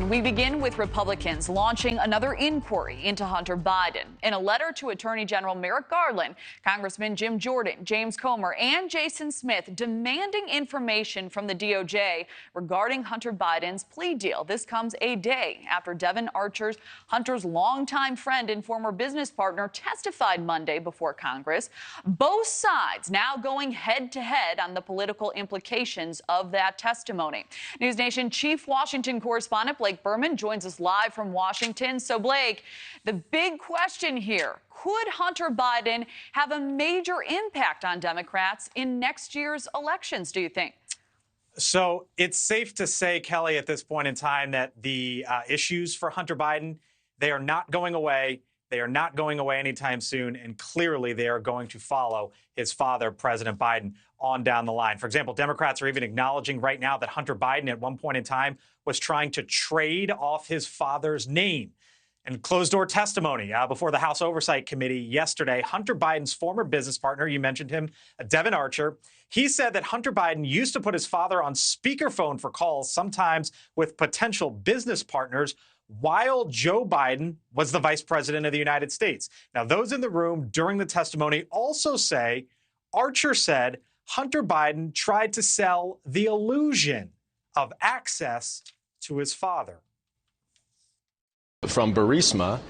And we begin with Republicans launching another inquiry into Hunter Biden. In a letter to Attorney General Merrick Garland, Congressman Jim Jordan, James Comer, and Jason Smith demanding information from the DOJ regarding Hunter Biden's plea deal. This comes a day after Devon Archer, Hunter's longtime friend and former business partner, testified Monday before Congress. Both sides now going head-to-head on the political implications of that testimony. NewsNation Chief Washington Correspondent Blake Burman joins us live from Washington. So, Blake, the big question here, could Hunter Biden have a major impact on Democrats in next year's elections, do you think? So it's safe to say, Kelly, at this point in time that the issues for Hunter Biden, they are not going away. They are not going away anytime soon. And clearly they are going to follow his father, President Biden, on down the line. For example, Democrats are even acknowledging right now that Hunter Biden at one point in time was trying to trade off his father's name. In closed-door testimony before the House Oversight Committee yesterday, Hunter Biden's former business partner, you mentioned him, Devon Archer, he said that Hunter Biden used to put his father on speakerphone for calls, sometimes with potential business partners, while Joe Biden was the vice president of the United States. Now, those in the room during the testimony also say Archer said Hunter Biden tried to sell the illusion of access to his father. From Burisma,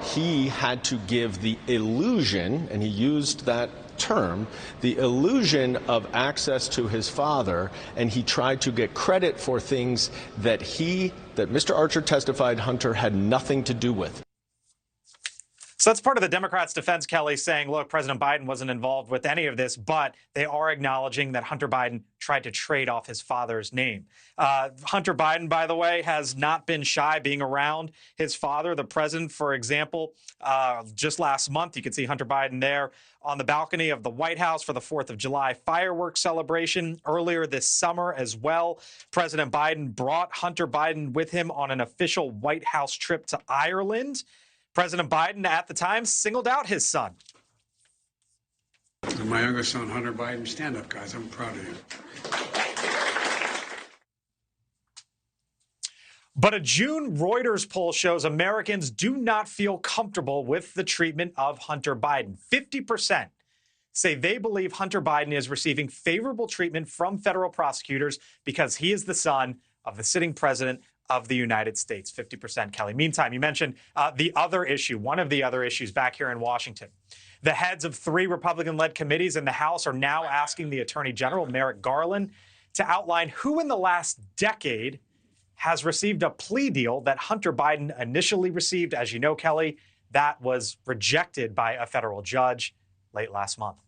he had to give the illusion, and he used that term, the illusion of access to his father, and he tried to get credit for things that Mr. Archer testified Hunter had nothing to do with. So that's part of the Democrats' defense, Kelly, saying, look, President Biden wasn't involved with any of this, but they are acknowledging that Hunter Biden tried to trade off his father's name. Hunter Biden, by the way, has not been shy being around his father, the president. For example, just last month, you could see Hunter Biden there on the balcony of the White House for the 4th of July fireworks celebration. Earlier this summer as well, President Biden brought Hunter Biden with him on an official White House trip to Ireland. President Biden, at the time, singled out his son. My youngest son, Hunter Biden, stand up, guys. I'm proud of you. But a June Reuters poll shows Americans do not feel comfortable with the treatment of Hunter Biden. 50% say they believe Hunter Biden is receiving favorable treatment from federal prosecutors because he is the son of the sitting president of the United States. 50%, Kelly. Meantime, you mentioned the other issue, one of the other issues back here in Washington. The heads of 3 Republican-led committees in the House are now asking the Attorney General, Merrick Garland, to outline who in the last decade has received a plea deal that Hunter Biden initially received. As you know, Kelly, that was rejected by a federal judge late last month.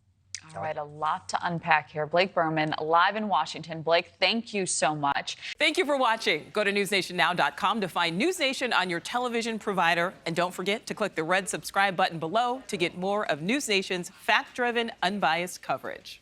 All right, a lot to unpack here. Blake Burman, live in Washington. Blake, thank you so much. Thank you for watching. Go to newsnationnow.com to find News Nation on your television provider. And don't forget to click the red subscribe button below to get more of News Nation's fact-driven, unbiased coverage.